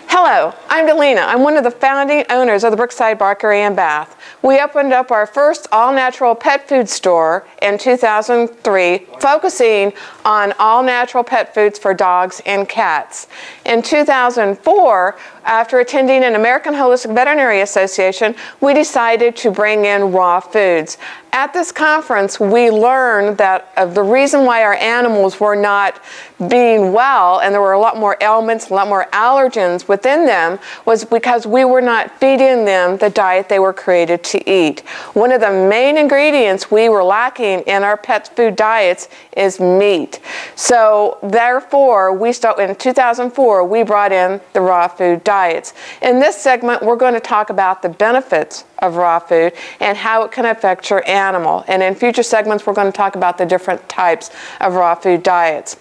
Hello, I'm Delena. I'm one of the founding owners of the Brookside Barkery in Bath. We opened up our first all-natural pet food store in 2003, focusing on all-natural pet foods for dogs and cats. In 2004, after attending an American Holistic Veterinary Association, we decided to bring in raw foods. At this conference, we learned that the reason why our animals were not being well, and there were a lot more ailments, a lot more allergens within them, was because we were not feeding them the diet they were created to eat. One of the main ingredients we were lacking in our pet food diets is meat. So therefore, in 2004, we brought in the raw food diets. In this segment, we're going to talk about the benefits of raw food and how it can affect your animal. And in future segments, we're going to talk about the different types of raw food diets.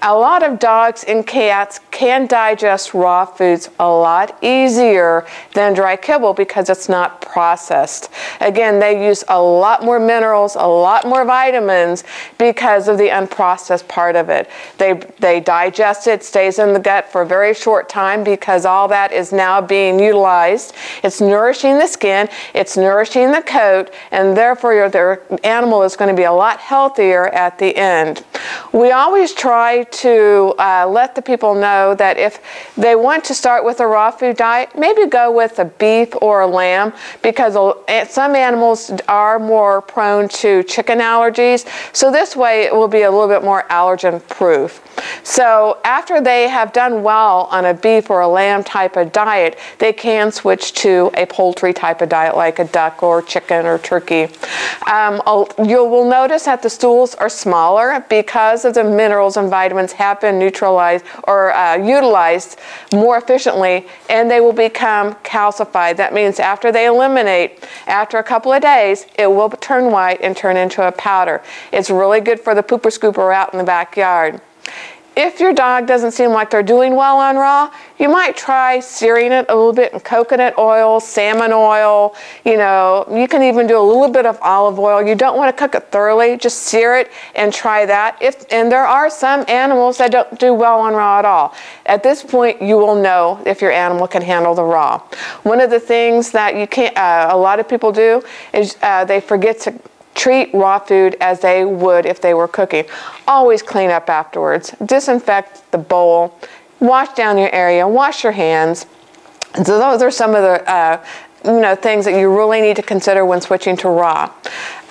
A lot of dogs and cats can digest raw foods a lot easier than dry kibble because it's not processed. Again, they use a lot more minerals, a lot more vitamins because of the unprocessed part of it. They digest it, stays in the gut for a very short time because all that is now being utilized. It's nourishing the skin, it's nourishing the coat, and therefore their animal is going to be a lot healthier at the end. We always try to let the people know that if they want to start with a raw food diet, maybe go with a beef or a lamb, because some animals are more prone to chicken allergies. So this way it will be a little bit more allergen proof. So after they have done well on a beef or a lamb type of diet, they can switch to a poultry type of diet like a duck or chicken or turkey. You will notice that the stools are smaller because of the minerals and vitamins have been neutralized or utilized more efficiently, and they will become calcified. That means after they eliminate, after a couple of days, it will turn white and turn into a powder. It's really good for the pooper scooper out in the backyard. If your dog doesn't seem like they're doing well on raw, you might try searing it a little bit in coconut oil, salmon oil. You know, you can even do a little bit of olive oil. You don't want to cook it thoroughly, just sear it and try that. And there are some animals that don't do well on raw at all. At this point, you will know if your animal can handle the raw. One of the things that a lot of people do is they forget to treat raw food as they would if they were cooking. Always clean up afterwards. Disinfect the bowl. Wash down your area. Wash your hands. So those are some of the things that you really need to consider when switching to raw.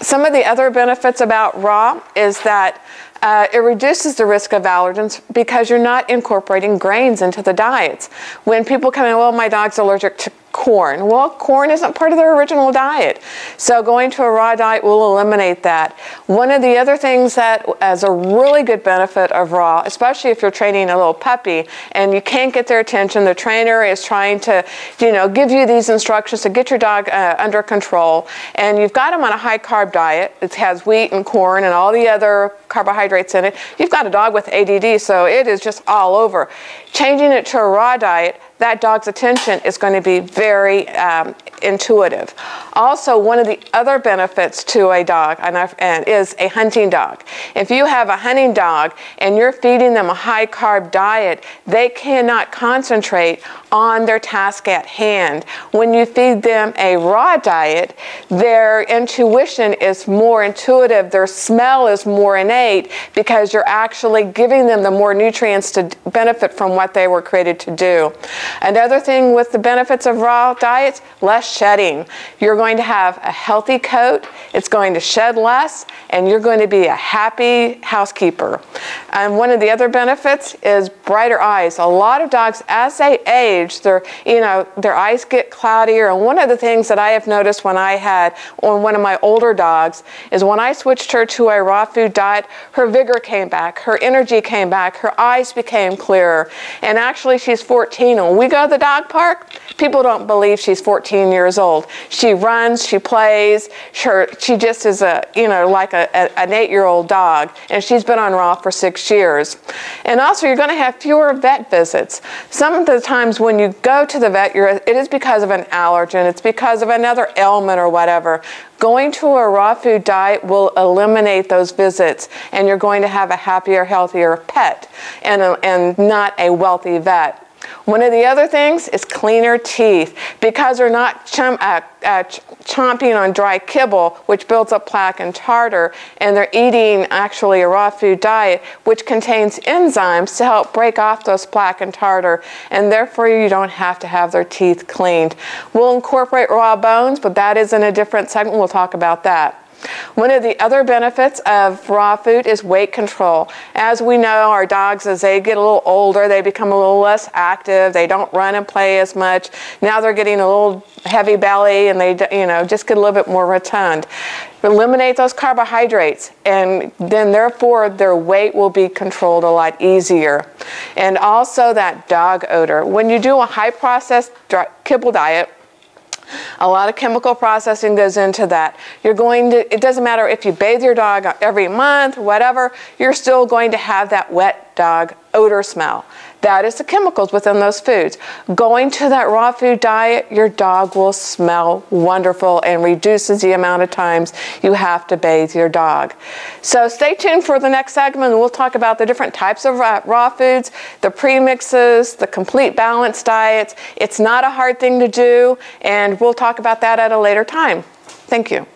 Some of the other benefits about raw is that it reduces the risk of allergens because you're not incorporating grains into the diets. When people come in, well, my dog's allergic to corn. Well, corn isn't part of their original diet. So going to a raw diet will eliminate that. One of the other things that is a really good benefit of raw, especially if you're training a little puppy and you can't get their attention, the trainer is trying to, give you these instructions to get your dog under control, and you've got them on a high carb diet. It has wheat and corn and all the other carbohydrates in it. You've got a dog with ADD, so it is just all over. Changing it to a raw diet, that dog's attention is going to be very intuitive. Also, one of the other benefits to a dog is a hunting dog. If you have a hunting dog and you're feeding them a high carb diet, they cannot concentrate on their task at hand. When you feed them a raw diet, their intuition is more intuitive, their smell is more innate because you're actually giving them the more nutrients to benefit from what they were created to do. Another thing with the benefits of raw diets, less shedding. You're going to have a healthy coat, it's going to shed less, and you're going to be a happy housekeeper. And one of the other benefits is brighter eyes. A lot of dogs, as they age, their eyes get cloudier. And one of the things that I have noticed when I had on one of my older dogs is when I switched her to a raw food diet, her vigor came back, her energy came back, her eyes became clearer. And actually, she's 14. And when we go to the dog park, people don't believe she's 14 years old. She runs, she plays, she just is like an 8-year-old dog, and she's been on raw for 6 years. And also, you're going to have fewer vet visits. Some of the times when you go to the vet, it is because of an allergen, it's because of another ailment or whatever. Going to a raw food diet will eliminate those visits, and you're going to have a happier, healthier pet and not a wealthy vet. One of the other things is cleaner teeth, because they're not chomping on dry kibble, which builds up plaque and tartar, and they're eating actually a raw food diet, which contains enzymes to help break off those plaque and tartar, and therefore you don't have to have their teeth cleaned. We'll incorporate raw bones, but that is in a different segment. We'll talk about that. One of the other benefits of raw food is weight control. As we know, our dogs, as they get a little older, they become a little less active. They don't run and play as much. Now they're getting a little heavy belly, and they, just get a little bit more rotund. Eliminate those carbohydrates, and then therefore their weight will be controlled a lot easier. And also that dog odor. When you do a high processed kibble diet, a lot of chemical processing goes into that. It doesn't matter if you bathe your dog every month, whatever, you're still going to have that wet dog odor smell. That is the chemicals within those foods. Going to that raw food diet, your dog will smell wonderful and reduces the amount of times you have to bathe your dog. So stay tuned for the next segment, and we'll talk about the different types of raw foods, the premixes, the complete balanced diets. It's not a hard thing to do, and we'll talk about that at a later time. Thank you.